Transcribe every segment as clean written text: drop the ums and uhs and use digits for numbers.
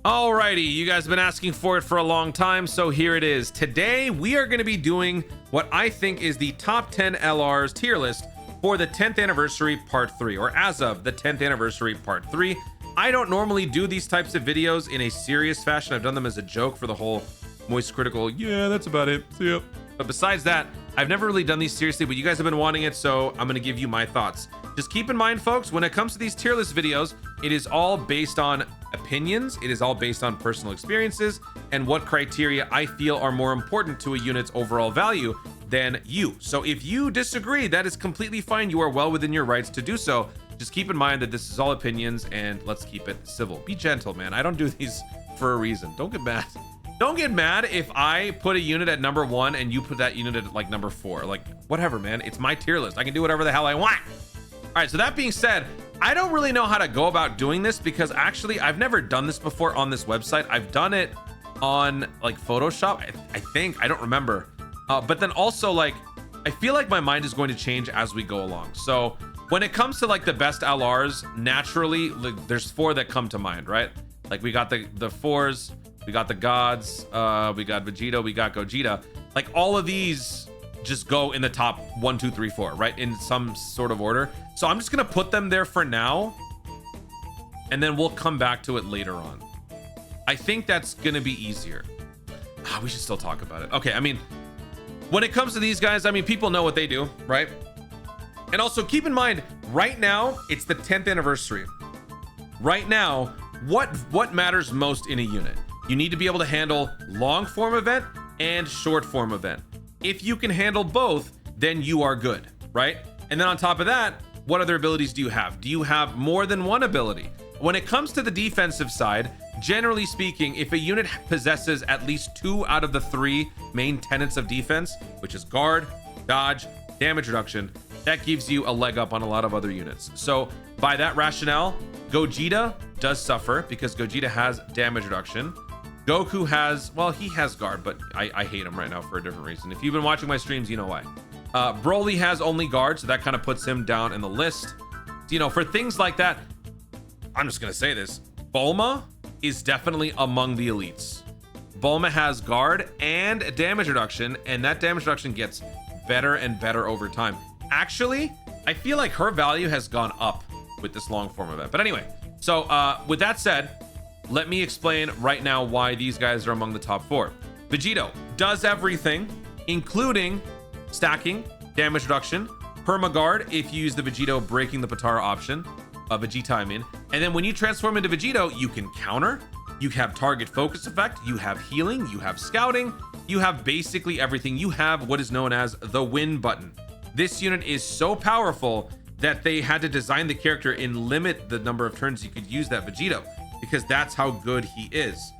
Alrighty, you guys have been asking for it for a long time, so here it is. Today, we are going to be doing what I think is the top 10 LRs tier list for the 10th anniversary part 3, or as of the 10th anniversary part 3. I don't normally do these types of videos in a serious fashion. I've done them as a joke for the whole Moist Critical, yeah, that's about it, see ya. But besides that, I've never really done these seriously, but you guys have been wanting it, so I'm going to give you my thoughts. Just keep in mind, folks, when it comes to these tier list videos, it is all based on opinions, it is all based on personal experiences, and what criteria I feel are more important to a unit's overall value than you. So if you disagree, that is completely fine. You are well within your rights to do so. Just keep in mind that this is all opinions, and let's keep it civil. Be gentle, man. I don't do these for a reason. Don't get mad. Don't get mad if I put a unit at number 1 and you put that unit at like number 4. Like, whatever, man. It's my tier list. I can do whatever the hell I want. All right, so that being said, I don't really know how to go about doing this because actually I've never done this before on this website. I've done it on like Photoshop, I think. I don't remember. But then also, like, I feel like my mind is going to change as we go along. So when it comes to like the best LRs, naturally, like, there's 4 that come to mind, right? Like we got the 4s, we got the gods, we got Vegeta, we got Gogeta. Like all of these just go in the top 1, 2, 3, 4, right? In some sort of order. So I'm just gonna put them there for now, and then we'll come back to it later on. I think that's gonna be easier. We should still talk about it. Okay, I mean, when it comes to these guys, I mean, people know what they do, right? And also keep in mind, right now, it's the 10th anniversary. Right now, what matters most in a unit? You need to be able to handle long form event and short form event. If you can handle both, then you are good, right? And then on top of that, what other abilities do you have? Do you have more than one ability? When it comes to the defensive side, generally speaking, if a unit possesses at least 2 out of the 3 main tenets of defense, which is guard, dodge, damage reduction, that gives you a leg up on a lot of other units. So by that rationale, Gogeta does suffer because Gogeta has damage reduction. Goku has, well, he has guard, but I hate him right now for a different reason. If you've been watching my streams, you know why. Broly has only guard, so that kind of puts him down in the list. You know, for things like that, I'm just gonna say this, Bulma is definitely among the elites. Bulma has guard and damage reduction, and that damage reduction gets better and better over time. Actually, I feel like her value has gone up with this long form event. But anyway, so with that said, let me explain right now why these guys are among the top 4. Vegito does everything, including stacking, damage reduction, permaguard if you use the Vegito breaking the Potara option, Vegeta I mean. And then when you transform into Vegito, you can counter, you have target focus effect, you have healing, you have scouting, you have basically everything. You have what is known as the win button. This unit is so powerful that they had to design the character and limit the number of turns you could use that Vegito, because that's how good he is.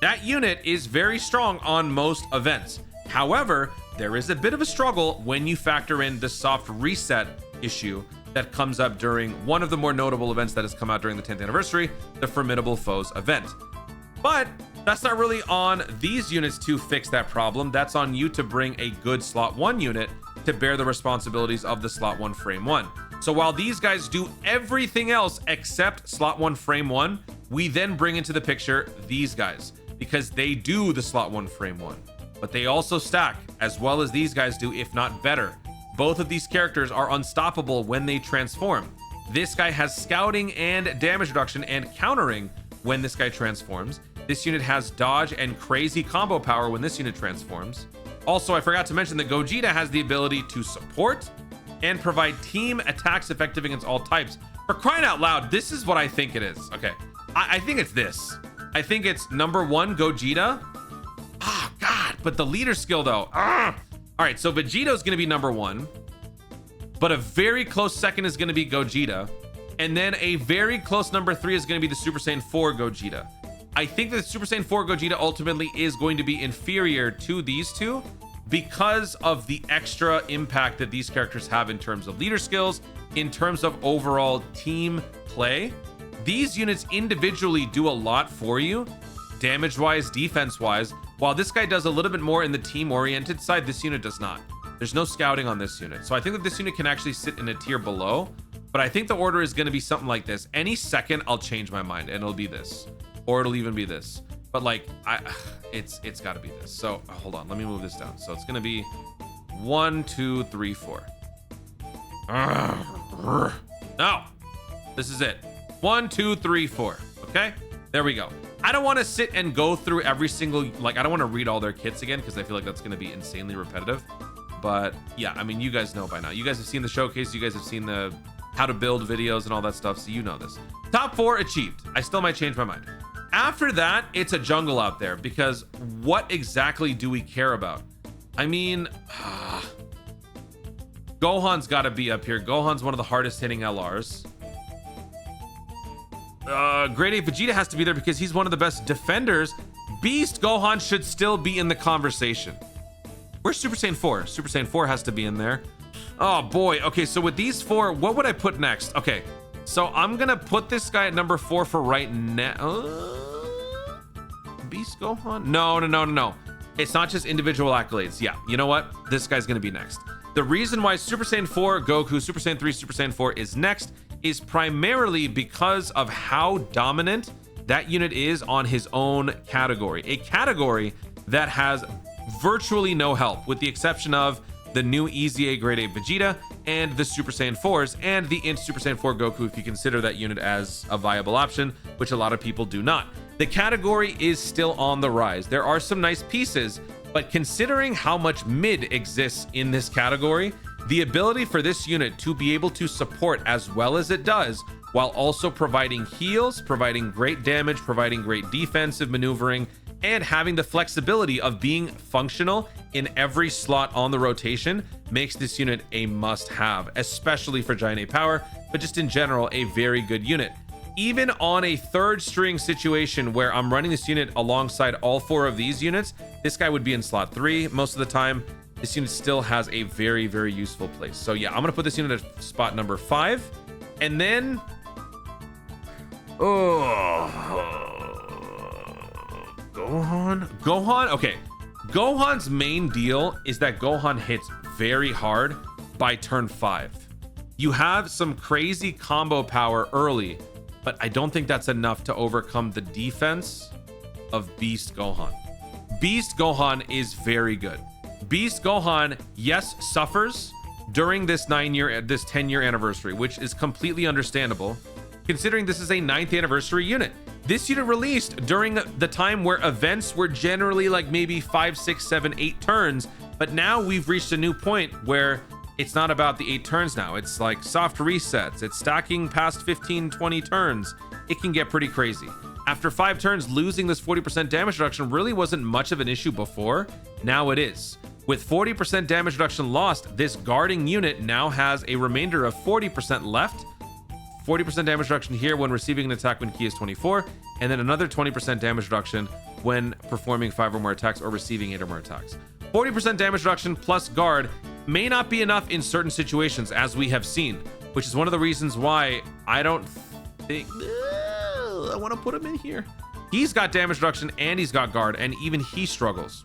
That unit is very strong on most events. However, there is a bit of a struggle when you factor in the soft reset issue that comes up during one of the more notable events that has come out during the 10th anniversary, the Formidable Foes event. But that's not really on these units to fix that problem. That's on you to bring a good slot 1 unit to bear the responsibilities of the slot 1 frame 1. So while these guys do everything else except slot 1 frame 1, we then bring into the picture these guys because they do the slot 1 frame 1, but they also stack as well as these guys do, if not better. Both of these characters are unstoppable when they transform. This guy has scouting and damage reduction and countering when this guy transforms. This unit has dodge and crazy combo power when this unit transforms. Also, I forgot to mention that Gogeta has the ability to support and provide team attacks effective against all types. For crying out loud, this is what I think it is. Okay, I think it's this. I think it's number 1, Gogeta. Oh, God, but the leader skill, though. All right, so Vegeto's going to be number 1, but a very close second is going to be Gogeta, and then a very close number 3 is going to be the Super Saiyan 4 Gogeta. I think that the Super Saiyan 4 Gogeta ultimately is going to be inferior to these two because of the extra impact that these characters have in terms of leader skills, in terms of overall team play. These units individually do a lot for you, damage-wise, defense-wise. While this guy does a little bit more in the team-oriented side, this unit does not. There's no scouting on this unit. So I think that this unit can actually sit in a tier below, but I think the order is going to be something like this. Any second, I'll change my mind, and it'll be this. or it'll even be this. But like, it's got to be this. So hold on, let me move this down. So it's gonna be 1, 2, 3, 4. No, this is it. 1, 2, 3, 4. Okay, there we go. I don't want to sit and go through every single, like, I don't want to read all their kits again because I feel like that's going to be insanely repetitive. But yeah, I mean, you guys know by now. You guys have seen the showcase. You guys have seen the how to build videos and all that stuff. So you know this. Top 4 achieved. I still might change my mind. After that, it's a jungle out there because what exactly do we care about? I mean, Gohan's got to be up here. Gohan's one of the hardest hitting LRs. Grade 8 Vegeta has to be there because he's one of the best defenders. Beast Gohan should still be in the conversation. Where's Super Saiyan 4? Super Saiyan 4 has to be in there. Oh boy. Okay, so with these 4, what would I put next? Okay, so I'm gonna put this guy at number 4 for right now. Beast Gohan? No. It's not just individual accolades. Yeah, you know what? This guy's gonna be next. The reason why Super Saiyan 4 Goku, Super Saiyan 3, Super Saiyan 4 is next is primarily because of how dominant that unit is on his own category. A category that has virtually no help, with the exception of the new Easy A Grade 8 Vegeta and the Super Saiyan 4s and the Super Saiyan 4 Goku, if you consider that unit as a viable option, which a lot of people do not. The category is still on the rise. There are some nice pieces, but considering how much mid exists in this category, the ability for this unit to be able to support as well as it does, while also providing heals, providing great damage, providing great defensive maneuvering, and having the flexibility of being functional in every slot on the rotation, makes this unit a must-have, especially for Giant A power, but just in general, a very good unit. Even on a third string situation where I'm running this unit alongside all 4 of these units, this guy would be in slot 3 most of the time. This unit still has a very, very useful place. So yeah, I'm gonna put this unit at spot number 5. And then, Gohan. Okay, Gohan's main deal is that Gohan hits very hard by turn 5. You have some crazy combo power early, but I don't think that's enough to overcome the defense of Beast Gohan. Beast Gohan is very good. Beast Gohan, yes, suffers during this 10-year anniversary, which is completely understandable considering this is a 9th anniversary unit. This unit released during the time where events were generally like maybe 5, 6, 7, 8 turns, but now we've reached a new point where it's not about the 8 turns now. It's like soft resets. It's stacking past 15, 20 turns. It can get pretty crazy. After 5 turns, losing this 40% damage reduction really wasn't much of an issue before. Now it is. With 40% damage reduction lost, this guarding unit now has a remainder of 40% left. 40% damage reduction here when receiving an attack when key is 24, and then another 20% damage reduction when performing 5 or more attacks or receiving 8 or more attacks. 40% damage reduction plus guard may not be enough in certain situations, as we have seen, which is one of the reasons why I don't think I want to put him in here. He's got damage reduction and he's got guard, and even he struggles.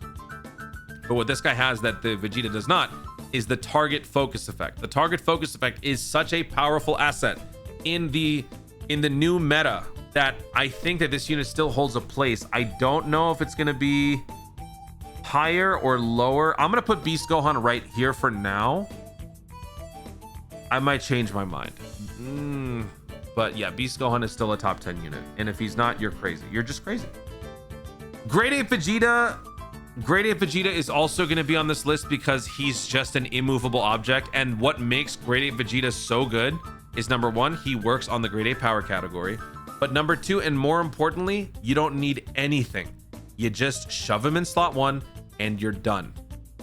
But what this guy has that the Vegeta does not is the target focus effect. The target focus effect is such a powerful asset in the new meta that I think that this unit still holds a place. I don't know if it's going to be higher or lower. I'm going to put Beast Gohan right here for now. I might change my mind. But yeah, Beast Gohan is still a top 10 unit. And if he's not, you're crazy. You're just crazy. Grade 8 Vegeta. Grade 8 Vegeta is also going to be on this list because he's just an immovable object. And what makes Grade 8 Vegeta so good is, number 1, he works on the Grade 8 power category. But number 2, and more importantly, you don't need anything. You just shove him in slot 1 and you're done.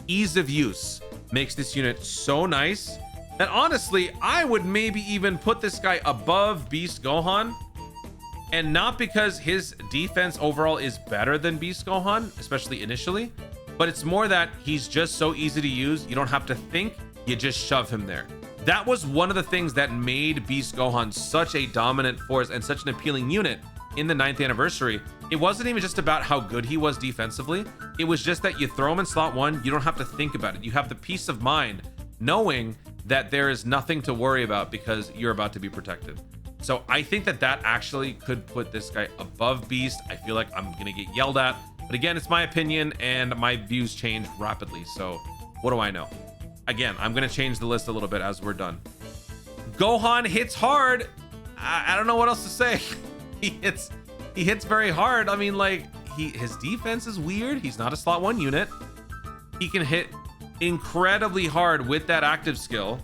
Ease of use makes this unit so nice that honestly, I would maybe even put this guy above Beast Gohan. And not because his defense overall is better than Beast Gohan, especially initially, but it's more that he's just so easy to use. You don't have to think, you just shove him there. That was one of the things that made Beast Gohan such a dominant force and such an appealing unit in the 9th anniversary. It wasn't even just about how good he was defensively. It was just that you throw him in slot 1, you don't have to think about it. You have the peace of mind knowing that there is nothing to worry about because you're about to be protected. So I think that that actually could put this guy above beast. I feel like I'm gonna get yelled at, but again, it's my opinion and my views change rapidly. So what do I know? Again, I'm gonna change the list a little bit as we're done. Gohan hits hard. I don't know what else to say. He hits very hard. I mean, like, his defense is weird. He's not a slot 1 unit. He can hit incredibly hard with that active skill.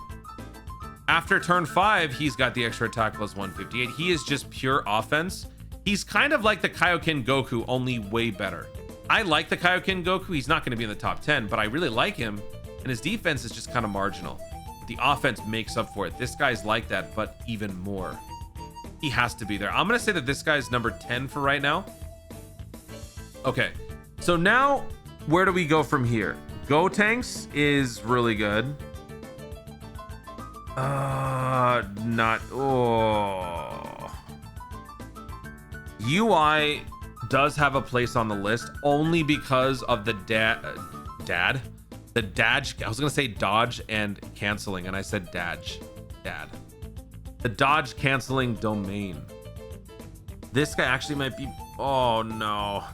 After turn 5, he's got the extra attack plus 158. He is just pure offense. He's kind of like the Kaioken Goku, only way better. I like the Kaioken Goku. He's not going to be in the top 10, but I really like him. And his defense is just kind of marginal. The offense makes up for it. This guy's like that, but even more. He has to be there. I'm going to say that this guy's number 10 for right now. Okay. So now, where do we go from here? Gotenks is really good. Not. Oh. UI does have a place on the list only because of the dad. The dodge. I was gonna say dodge and canceling, and I said dad. The dodge canceling domain. This guy actually might be. Oh no.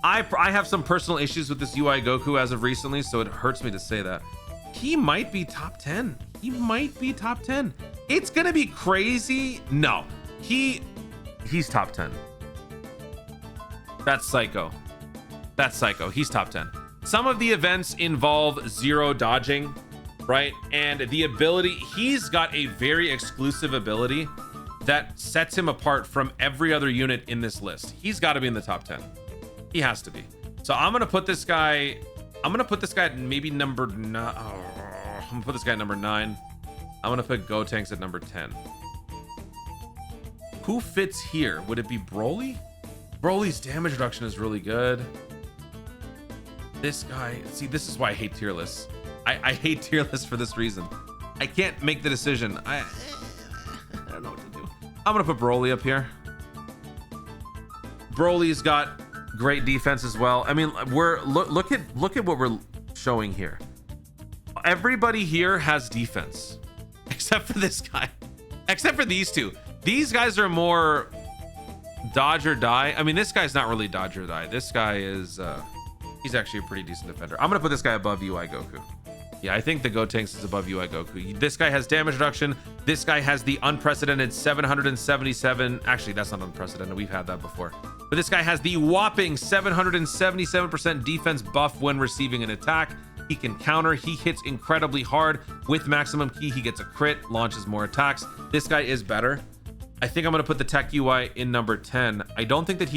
I have some personal issues with this UI Goku as of recently, so it hurts me to say that. He might be top 10. He might be top 10. It's gonna be crazy. No, he's top 10. That's psycho. That's psycho. He's top 10. Some of the events involve zero dodging, right? And the ability, he's got a very exclusive ability that sets him apart from every other unit in this list. He's got to be in the top 10. He has to be. So I'm gonna put this guy at maybe number 9. I'm gonna put this guy at number 9. I'm gonna put Gotenks at number 10. Who fits here? Would it be Broly? Broly's damage reduction is really good. This guy, see, this is why I hate tier lists. I hate tier lists for this reason. I can't make the decision. I don't know what to do. I'm gonna put Broly up here. Broly's got great defense as well. I mean, look at what we're showing here. Everybody here has defense except for this guy, except for these two. These guys are more dodge or die. I mean, this guy's not really dodge or die. This guy is he's actually a pretty decent defender. I'm gonna put this guy above UI Goku. Yeah, I think the Gotenks is above UI Goku. This guy has damage reduction. This guy has the unprecedented 777. Actually, that's not unprecedented. We've had that before. But this guy has the whopping 777% defense buff when receiving an attack. He can counter. He hits incredibly hard. With maximum ki, he gets a crit, launches more attacks. This guy is better. I think I'm going to put the tech UI in number 10. I don't think that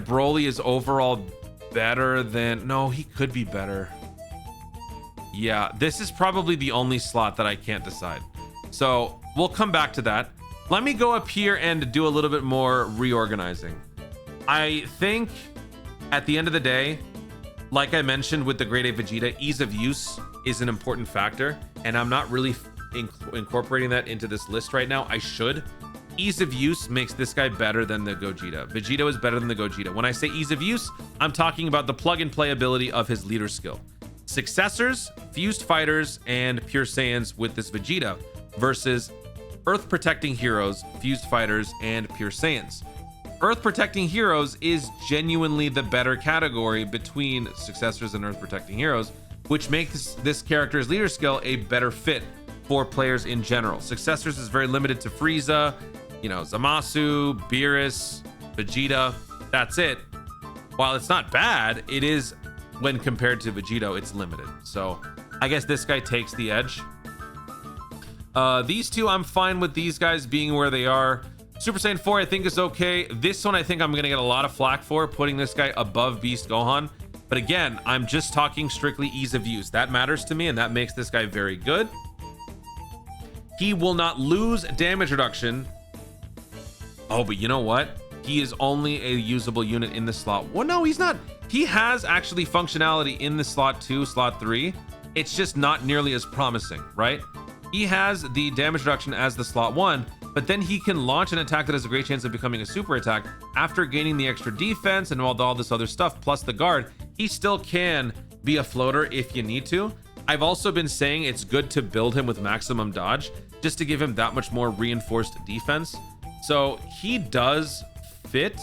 Broly is overall better than... No, he could be better. Yeah, this is probably the only slot that I can't decide. So we'll come back to that. Let me go up here and do a little bit more reorganizing. I think at the end of the day, like I mentioned with the Grade A Vegeta, ease of use is an important factor, and I'm not really incorporating that into this list right now. I should. Ease of use makes this guy better than the Gogeta. Vegito is better than the Gogeta. When I say ease of use, I'm talking about the plug and play ability of his leader skill. Successors, fused fighters, and pure Saiyans with this Vegeta versus Earth protecting heroes, fused fighters, and pure Saiyans. Earth protecting heroes is genuinely the better category between successors and Earth protecting heroes, which makes this character's leader skill a better fit for players in general. Successors is very limited to Frieza, Zamasu, Beerus, Vegeta. That's it. While it's not bad, it is, when compared to Vegito, it's limited. So I guess this guy takes the edge. These two, I'm fine with these guys being where they are. Super Saiyan 4, I think, is okay. This one, I think I'm going to get a lot of flack for, putting this guy above Beast Gohan. But again, I'm just talking strictly ease of use. That matters to me, and that makes this guy very good. He will not lose damage reduction. Oh, but you know what? He is only a usable unit in the slot. Well, no, he's not. He has actually functionality in the slot 2, slot 3. It's just not nearly as promising, right? He has the damage reduction as the slot 1, but then he can launch an attack that has a great chance of becoming a super attack after gaining the extra defense and all this other stuff, plus the guard. He still can be a floater if you need to. I've also been saying it's good to build him with maximum dodge. just to give him that much more reinforced defense. So he does fit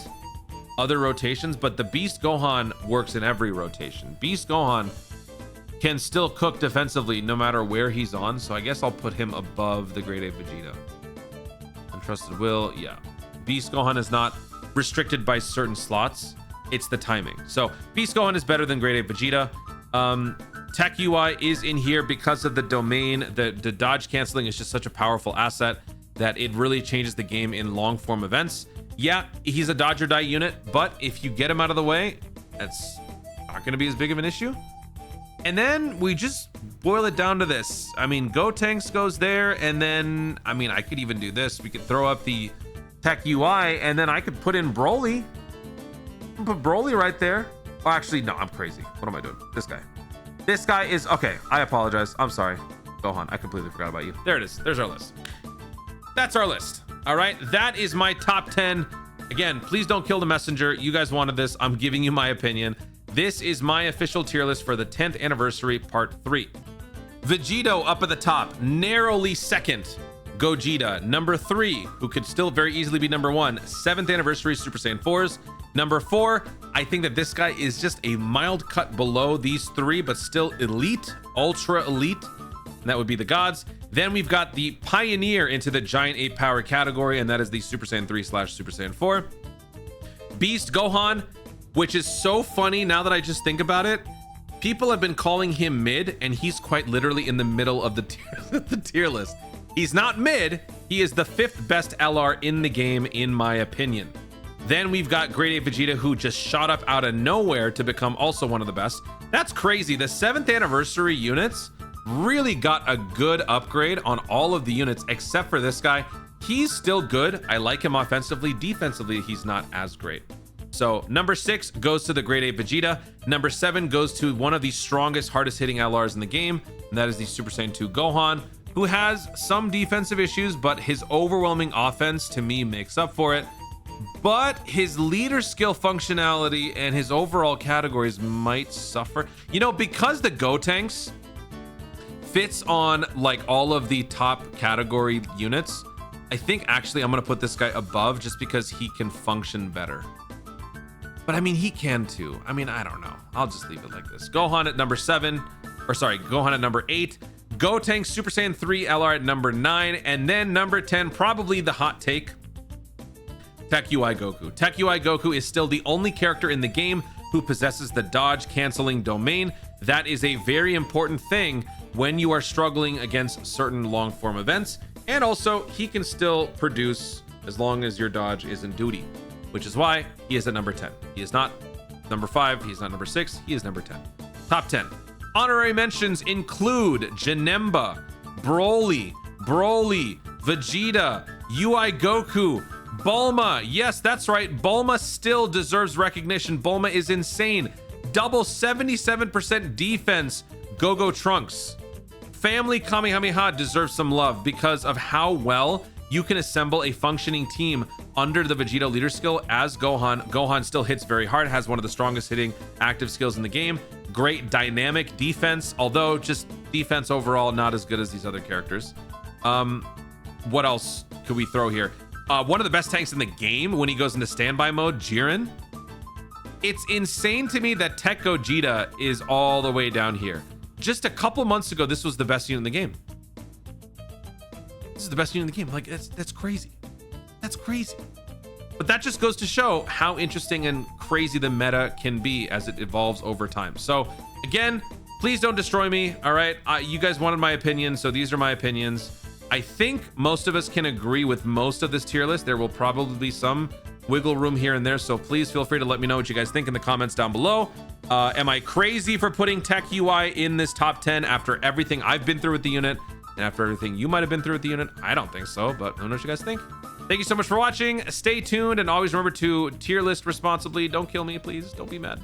other rotations, but the Beast Gohan works in every rotation. Beast Gohan can still cook defensively no matter where he's on. So I guess I'll put him above the Grade A Vegeta. Untrusted Will, yeah. Beast Gohan is not restricted by certain slots. It's the timing. So Beast Gohan is better than Grade A Vegeta. Tech UI is in here because of the domain. The dodge canceling is just such a powerful asset that it really changes the game in long form events. Yeah, he's a dodge or die unit, but if you get him out of the way, that's not going to be as big of an issue. And then we just boil it down to this. I mean, Gotenks goes there, and then, I mean, I could even do this. We could throw up the Tech UI, and then I could put in Broly. Put Broly right there. Oh, actually, no, I'm crazy. What am I doing? This guy. This guy is, okay, I apologize. I'm sorry. Gohan, I completely forgot about you. There it is. There's our list. That's our list. All right, that is my top 10. Again, please don't kill the messenger. You guys wanted this. I'm giving you my opinion. This is my official tier list for the 10th anniversary part 3. Vegito up at the top, narrowly second. Gogeta, number 3, who could still very easily be number 1. 7th anniversary Super Saiyan 4s. Number 4, I think that this guy is just a mild cut below these 3, but still elite, ultra elite. And that would be the gods. Then we've got the pioneer into the giant 8 power category, and that is the Super Saiyan 3 / Super Saiyan 4. Beast Gohan, which is so funny now that I just think about it. People have been calling him mid, and he's quite literally in the middle of the tier list. He's not mid, he is the 5th best LR in the game, in my opinion. Then we've got Grade A Vegeta, who just shot up out of nowhere to become also one of the best. That's crazy. The 7th anniversary units really got a good upgrade on all of the units except for this guy. He's still good. I like him offensively. Defensively, he's not as great. So number 6 goes to the Grade A Vegeta. Number 7 goes to one of the strongest, hardest hitting LRs in the game, and that is the Super Saiyan 2 Gohan, who has some defensive issues, but his overwhelming offense to me makes up for it. But his leader skill functionality and his overall categories might suffer. You know, because the Gotenks fits on like all of the top category units, I think actually I'm going to put this guy above just because he can function better. But I mean, he can too. I mean, I don't know. I'll just leave it like this. Gohan at number 7, or sorry, Gohan at number 8. Gotenks Super Saiyan 3 LR at number 9. And then number 10, probably the hot take, Tech UI Goku. Tech UI Goku is still the only character in the game who possesses the dodge canceling domain. That is a very important thing when you are struggling against certain long form events. And also, he can still produce as long as your dodge is in duty, which is why he is at number 10. He is not number 5. He is not number 6. He is number 10. Top 10. Honorary mentions include Janemba, Broly, Vegeta, UI Goku, Bulma. Yes, that's right. Bulma still deserves recognition. Bulma is insane. Double 77% defense. Go Trunks. Family Kamehameha deserves some love because of how well you can assemble a functioning team under the Vegeta leader skill as Gohan. Gohan still hits very hard, has one of the strongest hitting active skills in the game. Great dynamic defense, although just defense overall not as good as these other characters. What else could we throw here? One of the best tanks in the game when he goes into standby mode, Jiren. It's insane to me that Tech Gogeta is all the way down here. Just a couple months ago, this was the best unit in the game. This is the best unit in the game. Like, that's crazy. That's crazy. But that just goes to show how interesting and crazy the meta can be as it evolves over time. So again, please don't destroy me. All right. You guys wanted my opinion, so these are my opinions. I think most of us can agree with most of this tier list. There will probably be some wiggle room here and there, so please feel free to let me know what you guys think in the comments down below. Am I crazy for putting Tech UI in this top 10 after everything I've been through with the unit and after everything you might have been through with the unit? I don't think so, but who knows what you guys think. Thank you so much for watching. Stay tuned, and always remember to tier list responsibly. Don't kill me, please. Don't be mad.